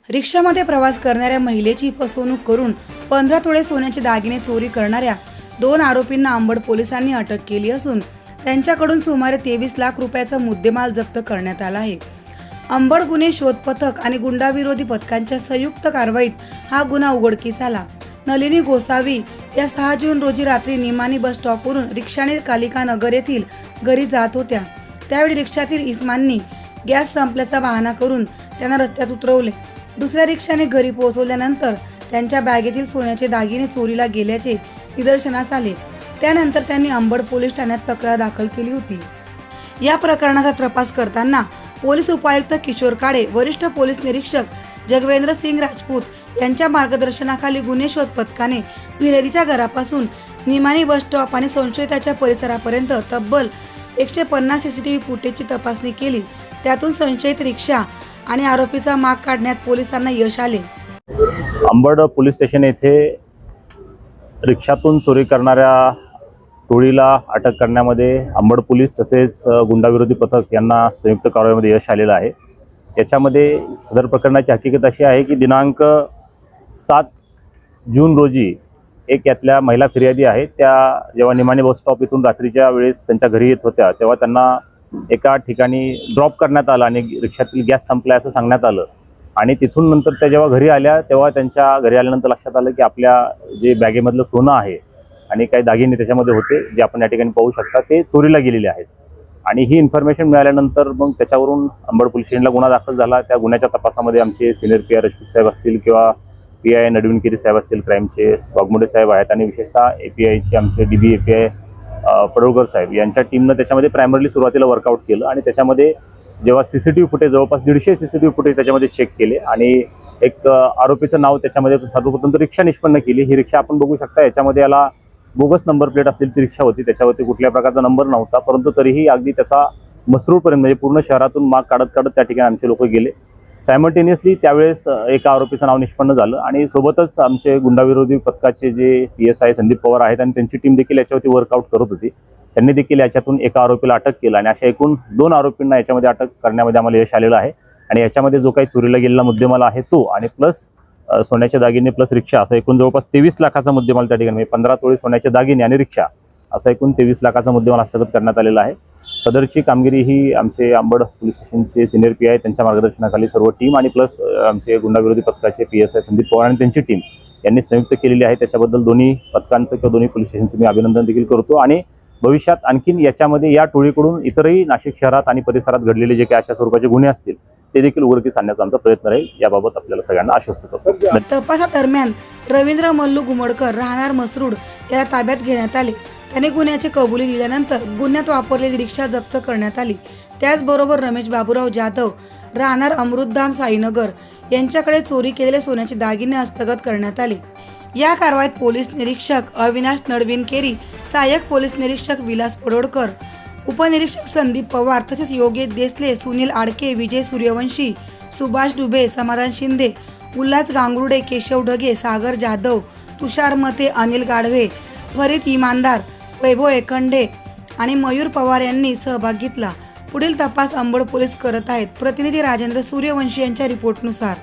रिक्षामध्ये प्रवास करणाऱ्या महिलेची फसवणूक करून 15 तोळे सोन्याचे दागिने चोरी करणाऱ्या 2 आरोपींना अंबड पोलिसांनी अटक केली असून त्यांच्याकडून सुमारे 23 लाख रुपयाचा मुद्देमाल जप्त करण्यात आला आहे। अंबड गुन्हे शोध पथक आणि गुंडाविरोधी पथकांच्या संयुक्त कारवाईत हा गुन्हा उघडकीस आला। नलिनी गोसावी या 6 जून रोजी रात्री निमानी बस स्टॉपवरून रिक्षाने कालिका नगर येथील घरी जात होत्या। त्यावेळी रिक्षातील इस्मांनी गॅस संपल्याचा बहाणा करून त्यांना रस्त्यात उतरवले। दुसऱ्या रिक्षाने घरी पोहोचवल्यानंतर त्यांच्या बॅगेतील सोन्याचे दागिने चोरीला गेल्याचे निदर्शनास आले। त्यानंतर त्यांनी अंबड पोलीस ठाण्यात तक्रार दाखल केली होती। या प्रकरणाचा तपास करताना पोलीस उपायुक्त किशोर काळे, वरिष्ठ पोलीस निरीक्षक जगवेंद्र सिंग राजपूत यांच्या मार्गदर्शनाखाली गुन्हे शोध पथकाने विलेरीच्या घरापासून निमानी बस स्टॉप आणि संशयिताच्या परिसरापर्यंत तब्बल 150 सीसीटीव्ही फुटेजची तपासणी केली। त्यातून संशयित रिक्षा आणि आरोपीचा माग काढण्यात पोलिसांना यश आले। अंबड पोलीस स्टेशन येथे रिक्षातून चोरी करणाऱ्या टोळीला अटक करण्यामध्ये अंबड पोलीस तसेच गुंडाविरोधी पथक यांना संयुक्त कारवाईमध्ये यश आलेलं आहे। याच्यामध्ये सदर प्रकरणाची हकीकत अशी आहे की दिनांक 7 जून रोजी एक यातल्या महिला फिर्यादी आहेत, त्या जेव्हा निमाणी बस स्टॉप इथून रात्रीच्या वेळेस त्यांच्या घरी येत होत्या तेव्हा त्यांना एका ठिकाणी ड्रॉप करण्यात आलं आणि रिक्षातील गॅस संपला असं सांगण्यात आलं। आणि तिथून नंतर त्या जेव्हा घरी आल्या तेव्हा त्यांच्या घरी आल्यानंतर लक्षात आलं की आपल्या जे बॅगेमधलं सोनं आहे आणि काही दागिने त्याच्यामध्ये होते जे आपण या ठिकाणी पाहू शकता ते चोरीला गेलेले आहेत। आणि ही इन्फॉर्मेशन मिळाल्यानंतर मग त्याच्यावरून अंबड पोलीस स्टेशनला गुन्हा दाखल झाला। त्या गुन्ह्याच्या तपासामध्ये आमचे सिनियर पी आय रजपूत साहेब असतील किंवा पी आय नडविनकिरी साहेब असतील, क्राईमचे वाघमोडे साहेब आहेत आणि विशेषतः APIचे आमचे DB API पडोळकर साहेब यांच्या टीमनं त्याच्यामध्ये प्रायमरली सुरुवातीला वर्कआउट केलं आणि त्याच्यामध्ये जेव्हा CCTV फुटेज जवळपास 150 CCTV फुटेज त्याच्यामध्ये चेक केले आणि एक आरोपीचं नाव त्याच्यामध्ये सर्वप्रथम तर रिक्षा निष्पन्न केली। ही रिक्षा आपण बघू शकता, याच्यामध्ये याला बोगस नंबर प्लेट असलेली ती रिक्षा होती, त्याच्यावरती कुठल्या प्रकारचा नंबर नव्हता, परंतु तरीही अगदी त्याचा मसरूळपर्यंत म्हणजे पूर्ण शहरातून माग काढत काढत त्या ठिकाणी आमचे लोक गेले। सायमल्टेनियसली त्यावेळेस एका आरोपीचं नाव निष्पन्न झालं आणि सोबतच आमचे गुंडाविरोधी पथकाचे जे PSI संदीप पवार आहेत आणि त्यांची टीम देखील याच्यावरती वर्कआउट करत होती। त्यांनी देखील याच्यातून एका आरोपीला अटक केलं आणि अशा एकूण 2 आरोपींना याच्यामध्ये अटक करण्यामध्ये आम्हाला यश आलेलं आहे। आणि याच्यामध्ये जो काही चोरीला गेलेला मुद्देमाल आहे तो आणि प्लस सोन्याचे दागिने प्लस रिक्षा असा एकूण जवळपास 23 लाखाचा मुद्देमाल त्या ठिकाणी 15 तोळे सोन्याचे दागिने आणि रिक्षा असा एकूण 23 लाखाचा मुद्देमाल हस्तगत करण्यात आलेला आहे। सदरची कामगिरी ही आमचे अंबड पोलीस स्टेशनचे सिनियर PI त्यांच्या मार्गदर्शनाखाली सर्व टीम आणि प्लस आमचे गुंडाविरोधी पथकाचे PSI संदीप पवार आणि त्यांची टीम यांनी संयुक्त केलेली आहे। त्याच्याबद्दल दोन्ही पथकांचं किंवा दोन्ही पोलीस स्टेशनचं मी अभिनंदन देखील करतो आणि भविष्यात आणखीन याच्यामध्ये या टोळीकडून इतरही नाशिक शहरात आणि परिसरात घडलेले जे काही अशा स्वरूपाचे गुन्हे असतील ते देखील उघडकीस आणण्याचा आमचा प्रयत्न राहील, याबाबत आपल्याला सगळ्यांना आश्वस्त करतो। तपासादरम्यान रवींद्र मल्लू गुमडकर राहणार मसरूड याला ताब्यात घेण्यात आले। त्याने गुन्ह्याची कबुली दिल्यानंतर गुन्ह्यात वापरलेली रिक्षा जप्त करण्यात आली। त्याचबरोबर रमेश बाबूराव जाधव राहणार अमृतधाम साईनगर यांच्याकडे चोरी केलेले सोन्याचे दागिने हस्तगत करण्यात आले। या कारवाईत पोलीस निरीक्षक अविनाश नडविनकेरी, सहाय्यक पोलीस निरीक्षक विलास पडोळकर, उपनिरीक्षक संदीप पवार तसेच योगेश देसले, सुनील आडके, विजय सूर्यवंशी, सुभाष डुबे, समाधान शिंदे, उल्हास गांगुर्डे, केशव ढगे, सागर जाधव, तुषार मते, अनिल गाढवे, फरीद इमानदार, वैभव एकंडे आणि मयूर पवार यांनी सहभाग घेतला। पुढील तपास अंबड पोलीस करत आहेत। प्रतिनिधी राजेंद्र सूर्यवंशी यांच्या रिपोर्टनुसार।